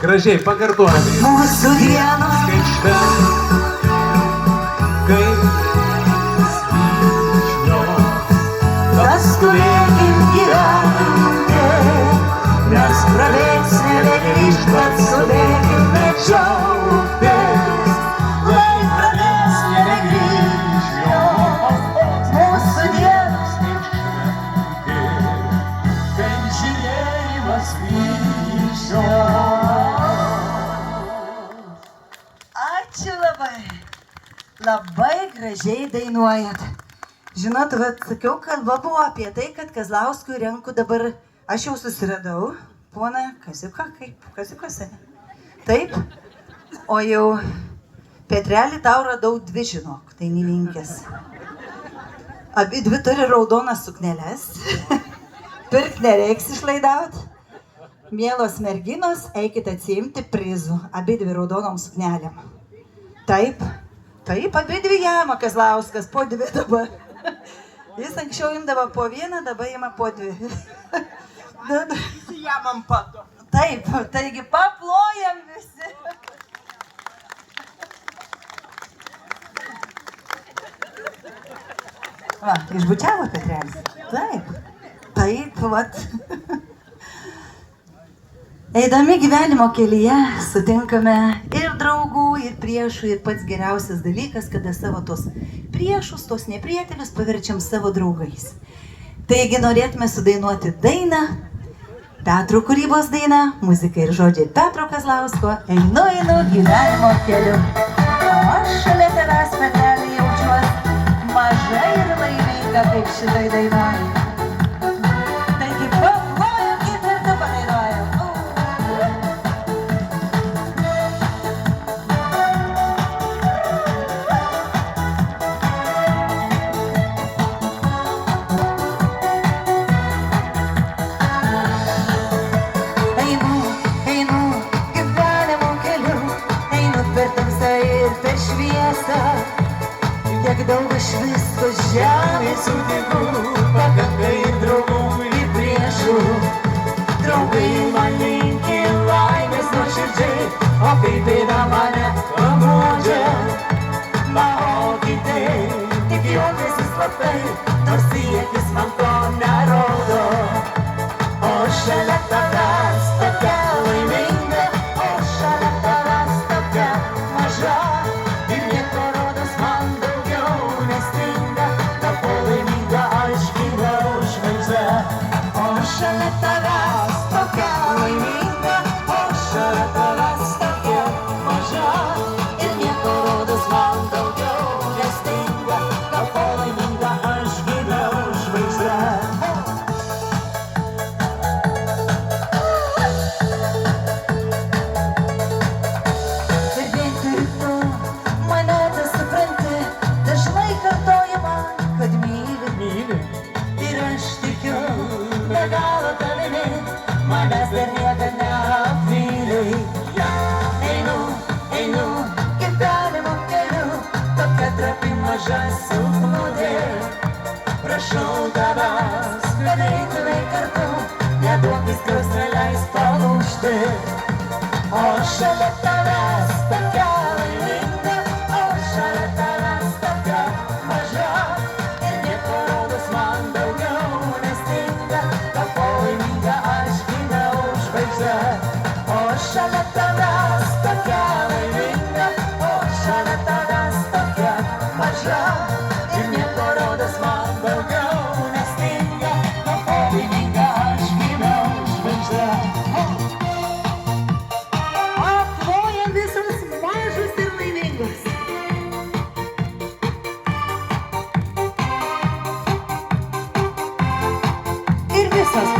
Gražiai, pakartojame. Mūsų dienos Kaip šventa, kaip svyšnios. paskubėkim gyventi, mes prabėgsime negrįžt, bet skubėkime džiaugtis. Lai prabėgsime negrįžt jos, mūsų dienos kaip žiūrėjimas vyšnios. Ačiū labai. Labai gražiai dainuojat. Žinot, sakiau, kalba buvo apie tai, kad Kazlauskui renku dabar, aš jau susiradau, poną Kaziuką, kaip Kaziukas, taip, o jau Petrelį tau radau dvi, žinok, dainininkės. Abi dvi turi raudonas sukneles, pirk nereiks išlaidaut. Mielos merginos, eikit atsiimti prizų, abi dvi raudonom suknelėm. Taip, taip, abi dvi jama Kazlauskas, po dvi dabar. Jis anksčiau imdavo po vieną, dabar ima po dvi. Jamam pato. Taip, taigi paplojam visi. Va, išbučiavo Petrelis. Taip, taip, vat. Eidami gyvenimo kelyje sutinkame ir draugų, ir priešų, ir pats geriausias dalykas, kada savo tos priešus, tos neprietėlius paverčiam savo draugais. Taigi norėtume sudainuoti dainą, Petro kūrybos daina, muzika ir žodžiai Petro Kazlausko, einu, einu gyvenimo keliu. O aš šalia tavęs, Petrelį, jaučiuosi maža ir laiminga kaip šitai dainoj. Taigi paplojam, kaip ir tu padainuojam. Tiek daug aš visko žemėj sutinku, pakanka ir draugų, ir priešų. Draugai man linki laimės nuoširdžiai, o kai bėda mane paguodžia. Na, o kiti tik juokiasi slaptai, nors į akis man to nerodo. O šalia tavęs tokia laiminga, o šalia tavęs tokia maža. Ir nieko rodos man daugiau nestinga, tapo laiminga aš gyvenau žvaigžde. O šalia tavęs tokia laiminga, o šalia tavęs tokia maža. Ir nieko rodos man daugiau nestinga, tapo laiminga aš gyvenau žvaigžde. Manęs dar niekada neapvylei. Einu, einu gyvenimo keliu, tokia trapi maža silpnutė. Prašau tavęs, kad eitumei kartu, neduok įskausmę leist palūžti. O šalia tavęs tokia laiminga, o šalia tavęs tokia maža. Ir nieko rodos man daugiau nestinga, tapo laiminga aš gyvenau žvaigžde. O šalia tavęs tokia laiminga, o šalia tavęs tokia maža. Ir nieko rodos man daugiau nestinga, tapo laiminga aš gyvenau žvaigžde. Aplojam visos mažus ir laimingus. Ir visos